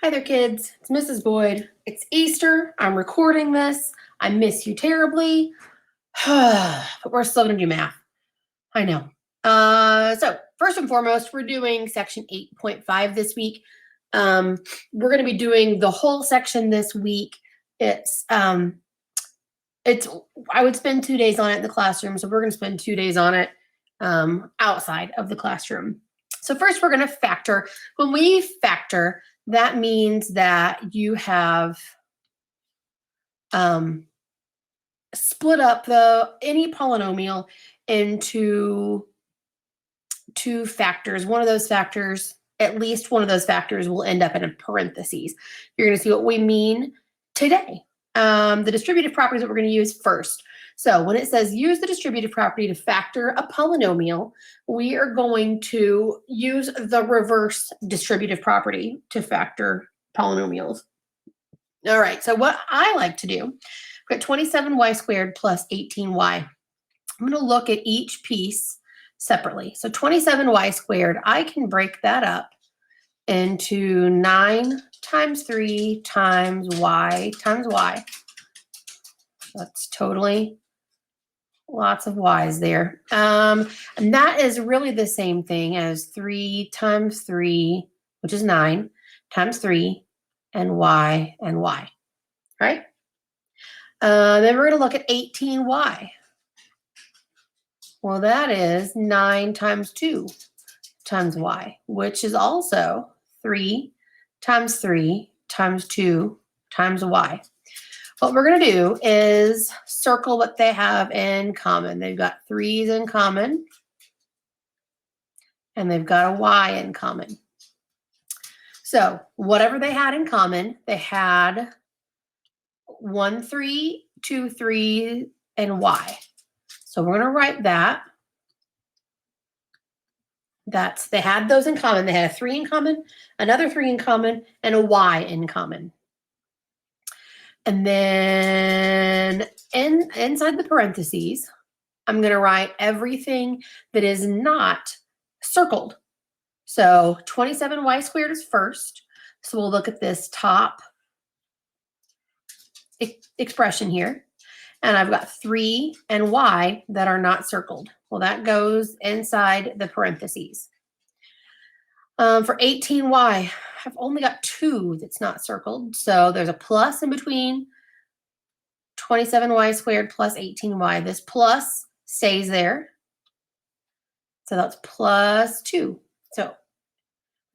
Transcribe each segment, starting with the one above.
Hi there, kids. It's Mrs. Boyd. It's Easter. I'm recording this. I miss you terribly. But we're still going to do math. I know. So first and foremost, we're doing section 8.5 this week. We're going to be doing the whole section this week. I would spend 2 days on it in the classroom, so we're going to spend 2 days on it outside of the classroom. So first, we're going to factor. When we factor, that means that you have split up any polynomial into two factors. One of those factors, at least one of those factors, will end up in a parentheses. You're going to see what we mean today. The distributive properties that we're going to use first. So when it says use the distributive property to factor a polynomial, we are going to use the reverse distributive property to factor polynomials. All right, so what I like to do, we've got 27y squared plus 18y. I'm going to look at each piece separately. So 27y squared, I can break that up into 9 times 3 times y times y. That's totally lots of y's there. And that is really the same thing as 3 times 3, which is 9, times 3, and y, right? Then we're going to look at 18y. Well, that is 9 times 2 times y, which is also 3 times 3 times 2 times y. What we're going to do is circle what they have in common. They've got 3's in common, and they've got a y in common. So whatever they had in common, they had 1 3, 2 3, and y. So we're going to write that. They had those in common. They had a 3 in common, another 3 in common, and a y in common. And then inside the parentheses, I'm going to write everything that is not circled. So 27y squared is first. So we'll look at this top expression here. And I've got 3 and y that are not circled. Well, that goes inside the parentheses. For 18y, I've only got 2 that's not circled. So there's a plus in between 27y squared plus 18y. This plus stays there. So that's plus 2. So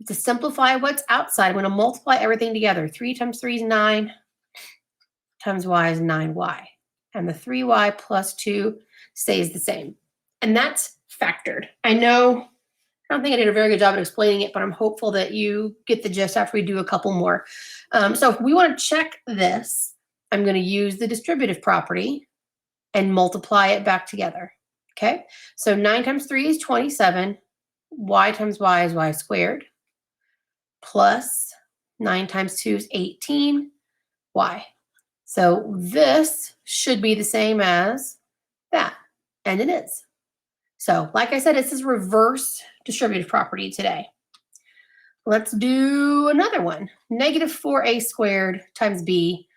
to simplify what's outside, I'm going to multiply everything together. 3 times 3 is 9, times y is 9y. And the 3y plus 2 stays the same. And that's factored. I don't think I did a very good job at explaining it, but I'm hopeful that you get the gist after we do a couple more. So if we want to check this, I'm going to use the distributive property and multiply it back together. Okay, so 9 times 3 is 27. Y times y is y squared. Plus 9 times 2 is 18. Y. So this should be the same as that. And it is. So like I said, it's this reverse distributive property today. Let's do another one. Negative 4a squared times b.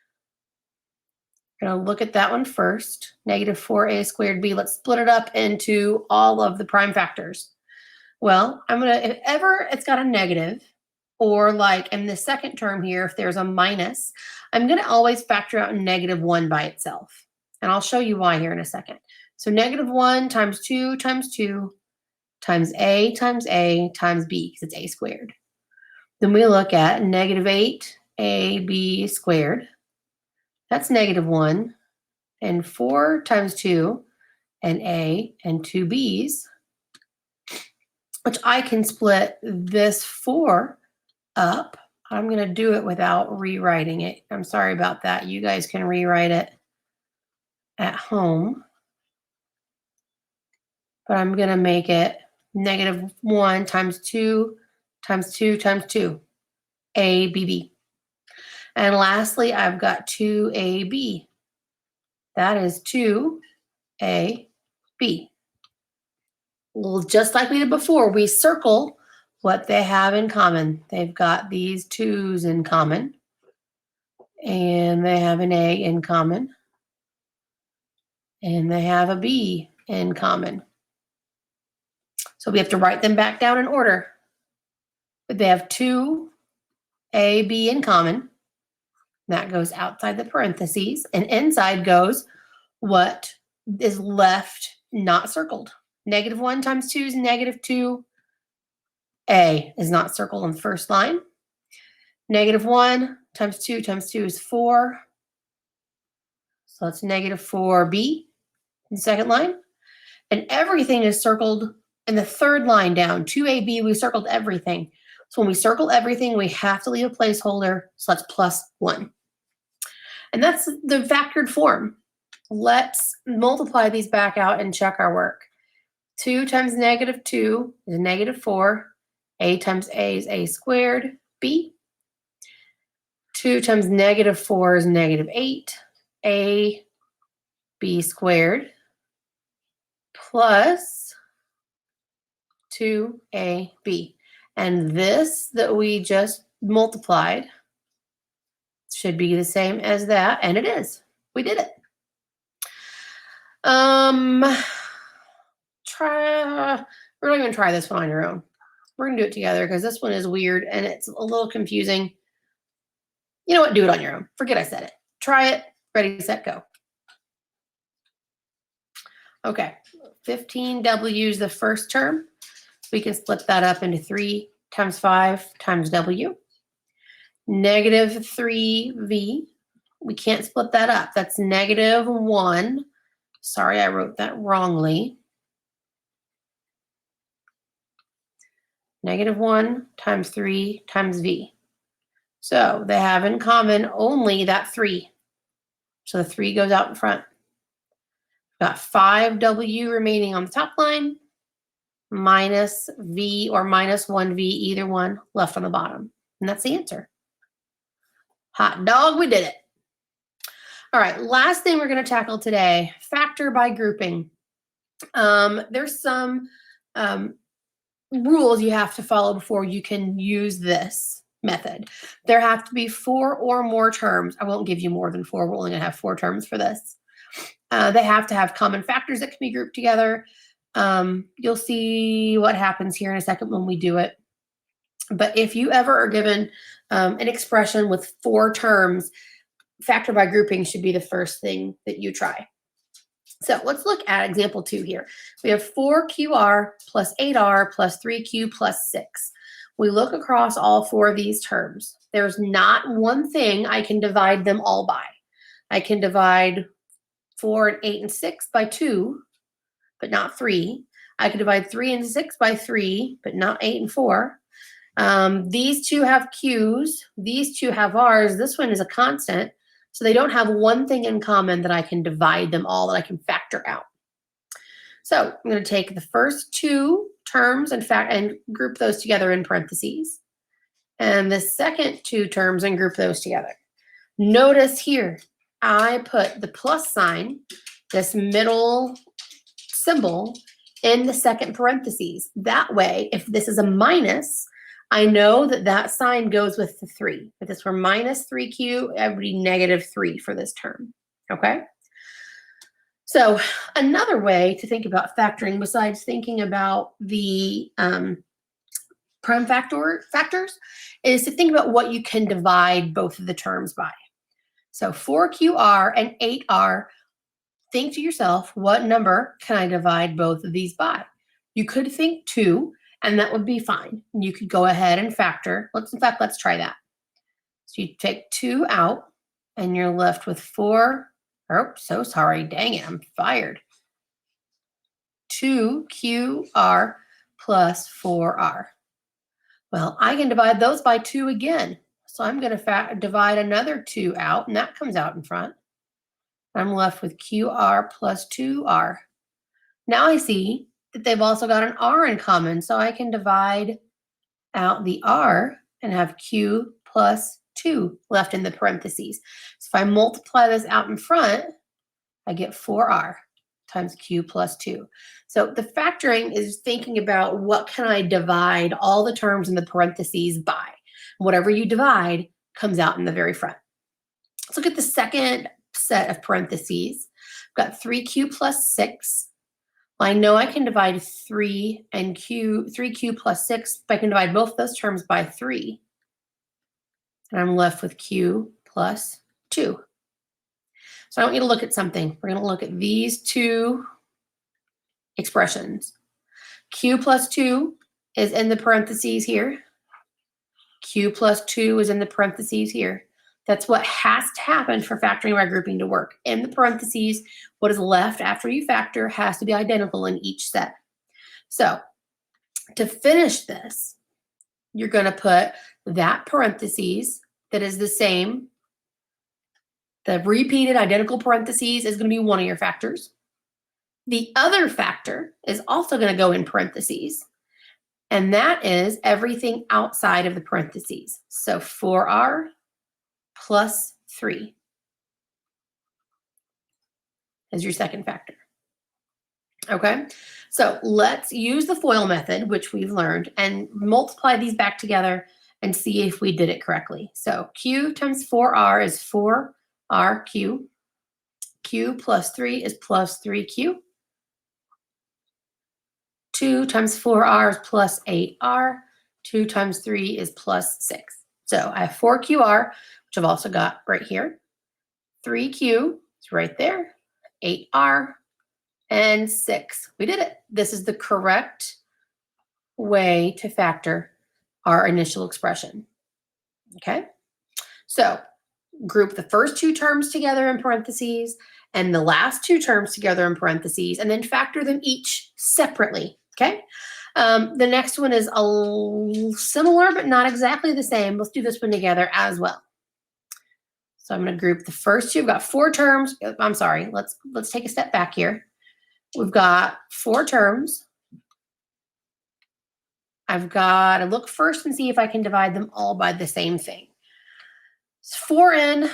We're going to look at that one first. Negative 4a squared b. Let's split it up into all of the prime factors. Well, if ever it's got a negative, or like in the second term here, if there's a minus, I'm going to always factor out negative 1 by itself. And I'll show you why here in a second. So negative 1 times 2 times 2 times a times b, because it's a squared. Then we look at negative 8ab squared. That's negative 1. And 4 times 2 and a and 2 b's, which I can split this 4 up. I'm going to do it without rewriting it. I'm sorry about that. You guys can rewrite it at home. But I'm going to make it negative 1 times 2 times 2 times 2, ABB. And lastly, I've got 2AB. That is 2AB. Well, just like we did before, we circle what they have in common. They've got these 2's in common, and they have an A in common, and they have a B in common. So we have to write them back down in order. But they have 2 A, B in common. That goes outside the parentheses, and inside goes what is left not circled. -1 times 2 is -2. A is not circled on the first line. -1 times 2 is 4. So that's -4B in the second line. And everything is circled in the third line down. 2AB, we circled everything. So when we circle everything, we have to leave a placeholder. So that's +1. And that's the factored form. Let's multiply these back out and check our work. 2 times -2 is -4. A times A is A squared, B. 2 times -4 is -8. A, B squared, plus 2AB. And this that we just multiplied should be the same as that, and it is. We did it. We're not even try this one on your own. We're gonna do it together because this one is weird and it's a little confusing. You know what? Do it on your own. Forget I said it. Try it. Ready, set, go. Okay, 15W is the first term. We can split that up into 3 times 5 times W. -3V. We can't split that up. That's -1. Sorry, I wrote that wrongly. -1 times 3 times V. So they have in common only that 3. So the 3 goes out in front. Got 5W remaining on the top line, minus V or -1V, either one, left on the bottom. And that's the answer. Hot dog, we did it. All right, last thing we're going to tackle today, factor by grouping. There's some rules you have to follow before you can use this method. There have to be 4 or more terms. I won't give you more than 4. We're only going to have 4 terms for this. They have to have common factors that can be grouped together. You'll see what happens here in a second when we do it. But if you ever are given an expression with 4 terms, factor by grouping should be the first thing that you try. So let's look at example 2 here. We have 4QR plus 8R plus 3Q plus 6. We look across all 4 of these terms. There's not one thing I can divide them all by. I can divide 4 and 8 and 6 by 2, but not 3. I can divide 3 and 6 by 3, but not 8 and 4. These 2 have Q's. These 2 have R's. This one is a constant. So they don't have one thing in common that I can divide them all, that I can factor out. So I'm going to take the first 2 terms and group those together in parentheses. And the second 2 terms and group those together. Notice here, I put the plus sign, this middle symbol, in the second parentheses. That way, if this is a minus, I know that that sign goes with the 3. If this were minus 3Q, it would be -3 for this term, okay? So another way to think about factoring, besides thinking about the prime factors, is to think about what you can divide both of the terms by. So 4QR and 8R, think to yourself, what number can I divide both of these by? You could think 2, and that would be fine. You could go ahead and factor. Let's try that. So you take 2 out, and you're left with 4. Oh, so sorry. Dang it, I'm fired. 2QR plus 4R. Well, I can divide those by 2 again. So I'm going to divide another 2 out, and that comes out in front. I'm left with QR plus 2R. Now I see that they've also got an R in common, so I can divide out the R and have Q plus 2 left in the parentheses. So if I multiply this out in front, I get 4R. times q plus 2. So the factoring is thinking about what can I divide all the terms in the parentheses by. Whatever you divide comes out in the very front. Let's look at the second set of parentheses. I've got 3q plus 6. Well, I know I can divide 3 and 3q plus 6, but I can divide both those terms by 3. And I'm left with q plus 2. So I want you to look at something. We're going to look at these two expressions. Q plus 2 is in the parentheses here. Q plus 2 is in the parentheses here. That's what has to happen for factoring by grouping to work. In the parentheses, what is left after you factor has to be identical in each set. So to finish this, you're going to put that parentheses that is the same. The repeated identical parentheses is going to be one of your factors. The other factor is also going to go in parentheses, and that is everything outside of the parentheses. So 4r plus 3 is your second factor. Okay, so let's use the FOIL method, which we've learned, and multiply these back together and see if we did it correctly. So q times 4r is 4rq. Q plus 3 is plus 3q. 2 times 4r is plus 8r. 2 times 3 is plus 6. So I have 4qr, which I've also got right here. 3q is right there. 8r and 6. We did it. This is the correct way to factor our initial expression. Okay? So group the first two terms together in parentheses and the last two terms together in parentheses, and then factor them each separately. Okay. The next one is a similar, but not exactly the same. Let's do this one together as well. So I'm going to group the first two. We've got 4 terms. I'm sorry. Let's take a step back here. We've got 4 terms. I've got to look first and see if I can divide them all by the same thing. It's 4n,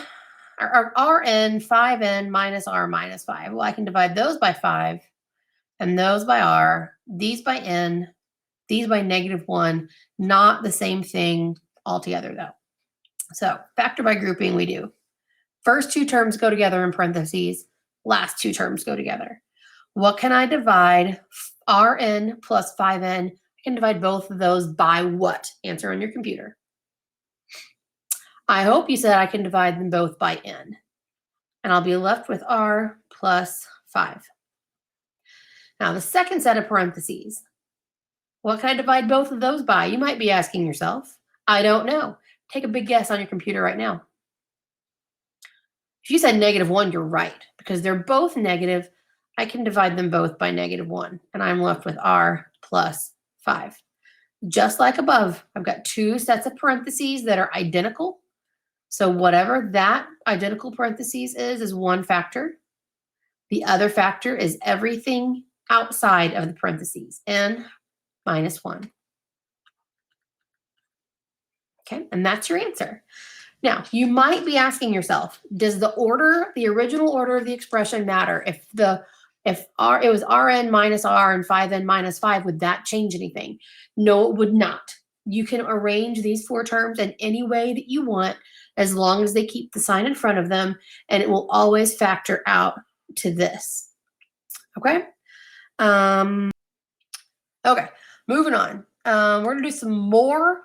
or rn, 5n minus r minus 5. Well, I can divide those by 5, and those by r, these by n, these by -1. Not the same thing altogether, though. So factor by grouping, we do. First two terms go together in parentheses. Last two terms go together. What can I divide? Rn plus 5n. I can divide both of those by what? Answer on your computer. I hope you said I can divide them both by n. And I'll be left with r plus 5. Now the second set of parentheses. What can I divide both of those by? You might be asking yourself. I don't know. Take a big guess on your computer right now. If you said -1, you're right, because they're both negative. I can divide them both by -1, and I'm left with r plus 5. Just like above, I've got 2 sets of parentheses that are identical. So whatever that identical parentheses is one factor. The other factor is everything outside of the parentheses, n minus 1. Okay, and that's your answer. Now, you might be asking yourself, does the original order of the expression matter? If it was rn minus r and 5n minus 5, would that change anything? No, it would not. You can arrange these 4 terms in any way that you want, as long as they keep the sign in front of them, and it will always factor out to this. Okay? Okay, moving on. We're going to do some more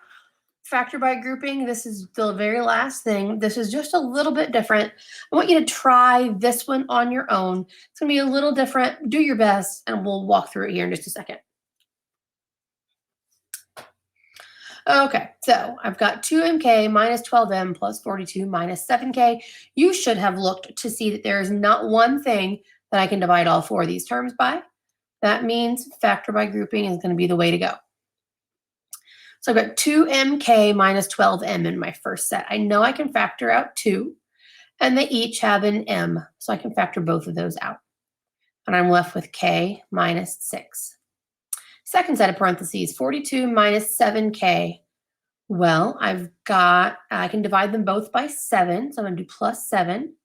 factor by grouping. This is the very last thing. This is just a little bit different. I want you to try this one on your own. It's going to be a little different. Do your best, and we'll walk through it here in just a second. Okay, so I've got 2mk minus 12m plus 42 minus 7k. You should have looked to see that there is not one thing that I can divide all 4 of these terms by. That means factor by grouping is going to be the way to go. So I've got 2mk minus 12m in my first set. I know I can factor out 2, and they each have an m, so I can factor both of those out. And I'm left with k minus 6. Second set of parentheses, 42 minus 7k. Well, I can divide them both by 7, so I'm going to do plus 7.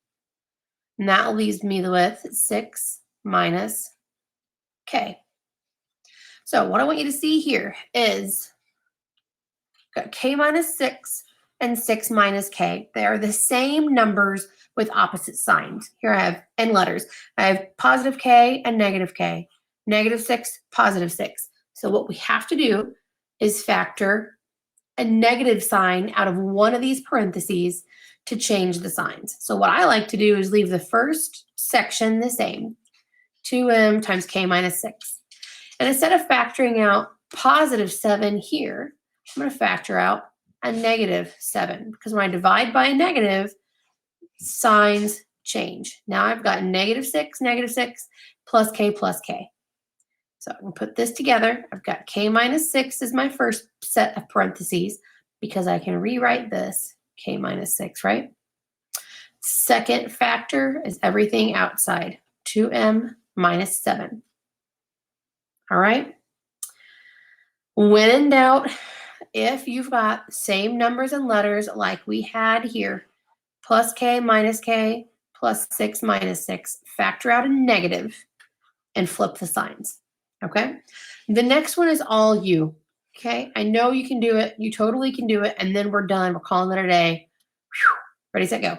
And that leaves me with 6 minus k. So what I want you to see here is got k minus 6 and 6 minus k. They are the same numbers with opposite signs. Here I have n letters. I have positive k and negative k. Negative 6, positive 6. So what we have to do is factor a negative sign out of one of these parentheses to change the signs. So what I like to do is leave the first section the same, 2m times k minus 6. And instead of factoring out positive 7 here, I'm going to factor out a negative 7 because when I divide by a negative, signs change. Now I've got negative 6 plus k plus k. So I can put this together. I've got k minus 6 is my first set of parentheses because I can rewrite this k minus 6, right? Second factor is everything outside, 2m minus 7. All right? When in doubt, if you've got same numbers and letters like we had here, plus k minus k plus 6 minus 6, factor out a negative and flip the signs. Okay? The next one is all you. Okay? I know you can do it. You totally can do it. And then we're done. We're calling it a day. Whew. Ready, set, go.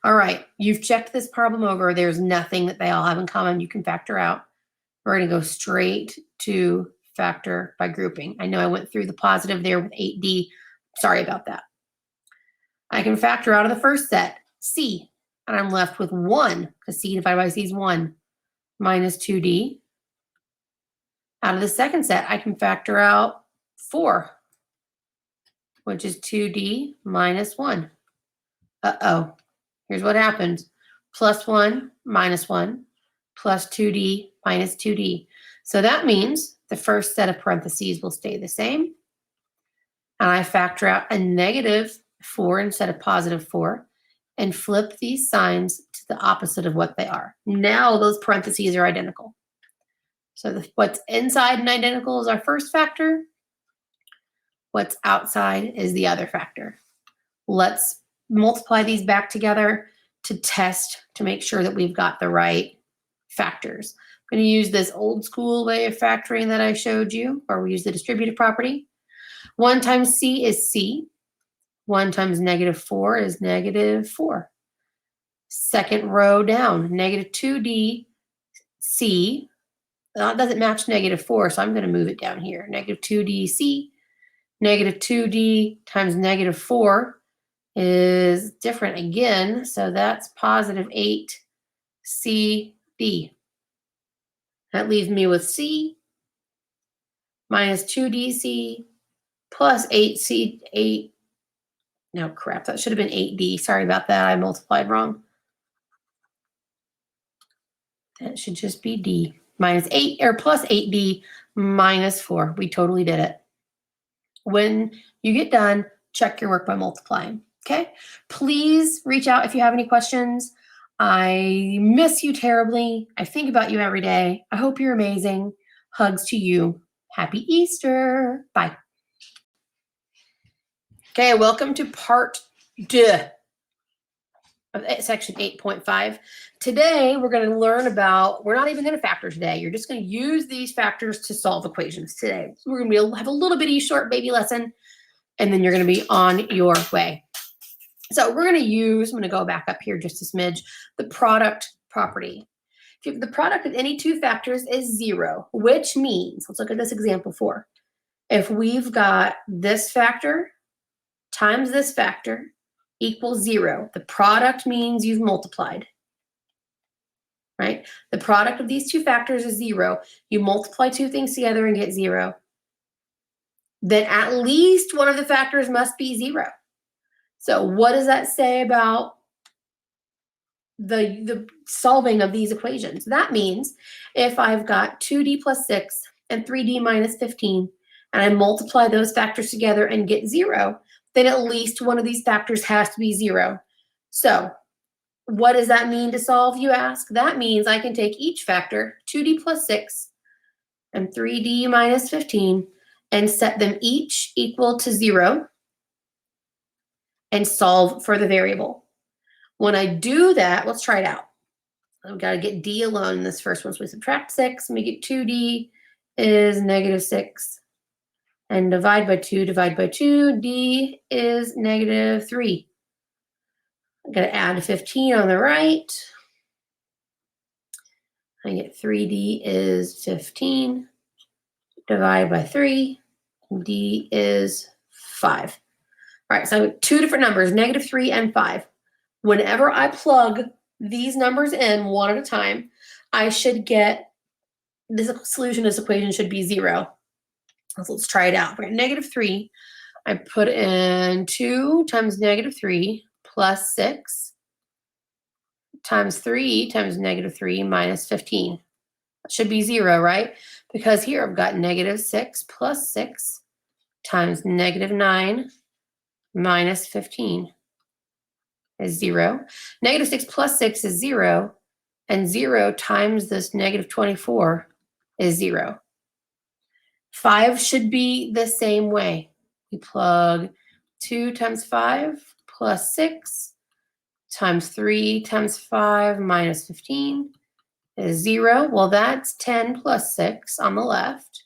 All right. You've checked this problem over. There's nothing that they all have in common you can factor out. We're going to go straight to factor by grouping. I know I went through the positive there with 8D. Sorry about that. I can factor out of the first set, C, and I'm left with 1, because C divided by C is 1, minus 2D. Out of the second set, I can factor out 4, which is 2D minus 1. Uh-oh. Here's what happens. Plus 1, minus 1, plus 2D, minus 2D. So that means the first set of parentheses will stay the same. And I factor out a negative 4 instead of positive 4 and flip these signs to the opposite of what they are. Now those parentheses are identical. So what's inside and identical is our first factor. What's outside is the other factor. Let's multiply these back together to test to make sure that we've got the right factors. I'm going to use this old school way of factoring that I showed you, where we use the distributive property. 1 times C is C. 1 times negative 4 is negative 4. Second row down, negative 2D C. That doesn't match negative 4, so I'm going to move it down here. Negative 2D C. Negative 2D times negative 4 is different again, so that's positive 8CD. That leaves me with C minus 2DC plus 8C8. No, crap, that should have been 8D. Sorry about that, I multiplied wrong. That should just be D minus 8 or plus 8D minus 4. We totally did it. When you get done, check your work by multiplying. Okay? Please reach out if you have any questions. I miss you terribly. I think about you every day. I hope you're amazing. Hugs to you. Happy Easter. Bye. Okay, welcome to part 2 of section 8.5. Today, we're going to learn about, we're not even going to factor today. You're just going to use these factors to solve equations today. So we're going to have a little bitty short baby lesson, and then you're going to be on your way. So we're going to use, I'm going to go back up here just a smidge, the product property. If the product of any two factors is 0, which means, let's look at this example 4. If we've got this factor times this factor equals 0, the product means you've multiplied, right? The product of these two factors is 0. You multiply two things together and get 0. Then at least one of the factors must be 0. So what does that say about the solving of these equations? That means if I've got 2D plus 6 and 3D minus 15, and I multiply those factors together and get 0, then at least one of these factors has to be 0. So what does that mean to solve, you ask? That means I can take each factor, 2D plus 6 and 3D minus 15, and set them each equal to 0 and solve for the variable. When I do that, let's try it out. We've got to get D alone in this first one. So we subtract 6, and we get 2D is negative 6. And divide by 2, D is negative 3. I'm going to add 15 on the right. I get 3D is 15. Divide by 3. D is 5. All right, so I have two different numbers, negative 3 and 5. Whenever I plug these numbers in one at a time, I should get this solution to this equation should be 0. So let's try it out. We got negative 3. I put in 2 times negative 3 plus 6 times 3 times negative 3 minus 15. That should be 0, right? Because here I've got negative 6 plus 6 times negative 9 minus 15 is 0. Negative 6 plus 6 is 0. And 0 times this negative 24 is 0. 5 should be the same way. We plug 2 times 5 plus 6 times 3 times 5 minus 15 is 0. Well, that's 10 plus 6 on the left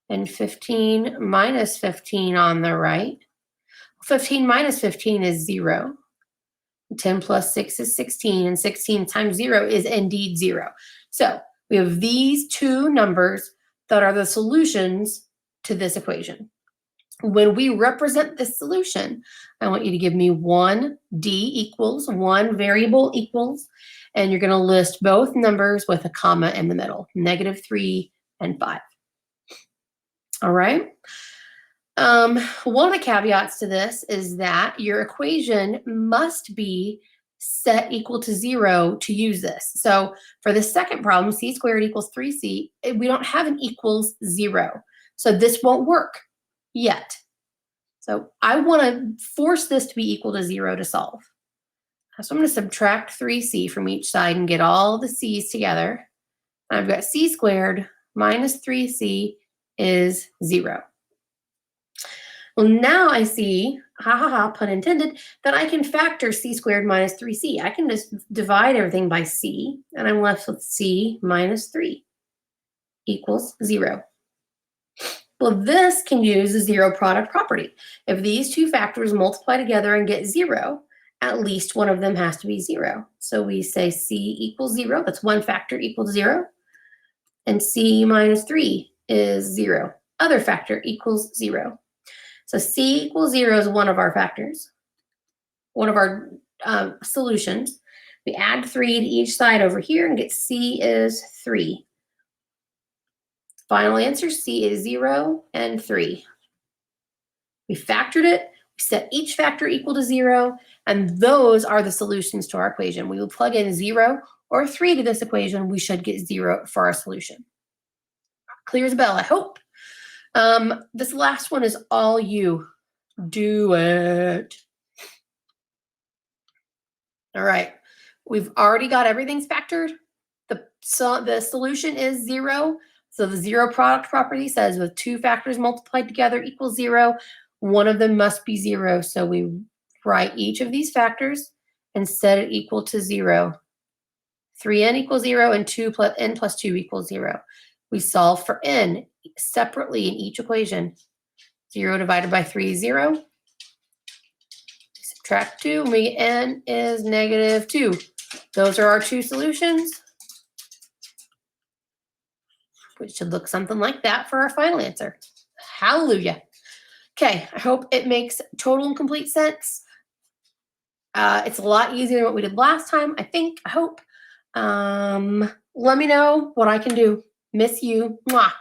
and 15 minus 15 on the right. 15 minus 15 is 0. 10 plus 6 is 16, and 16 times 0 is indeed 0. So we have these two numbers that are the solutions to this equation. When we represent this solution, I want you to give me 1 D equals, 1 variable equals, and you're going to list both numbers with a comma in the middle, negative 3 and 5. All right. One of the caveats to this is that your equation must be set equal to 0 to use this. So for the second problem, c squared equals 3c, we don't have an equals 0. So this won't work yet. So I want to force this to be equal to 0 to solve. So I'm going to subtract 3c from each side and get all the c's together. I've got c squared minus 3c is 0. Well, now I see, pun intended, that I can factor c squared minus 3c. I can just divide everything by c, and I'm left with c minus 3 equals 0. Well, this can use the zero product property. If these two factors multiply together and get 0, at least one of them has to be 0. So we say c equals 0. That's one factor equals 0. And c minus 3 is 0. Other factor equals 0. So c equals 0 is one of our factors, one of our solutions. We add 3 to each side over here and get c is 3. Final answer, c is 0 and 3. We factored it, we set each factor equal to 0, and those are the solutions to our equation. We will plug in 0 or 3 to this equation, we should get 0 for our solution. Clear as a bell, I hope. This last one is all you. Do it. All right. We've already got everything's factored. The solution is 0. So the zero product property says with two factors multiplied together equals 0, one of them must be 0. So we write each of these factors and set it equal to 0. 3n equals 0 and n plus 2 equals 0. We solve for n separately in each equation. 0 divided by 3 is 0. Subtract 2, and we get n is negative 2. Those are our two solutions, which should look something like that for our final answer. Hallelujah. Okay, I hope it makes total and complete sense. It's a lot easier than what we did last time, I think, I hope. Let me know what I can do. Miss you. Mwah.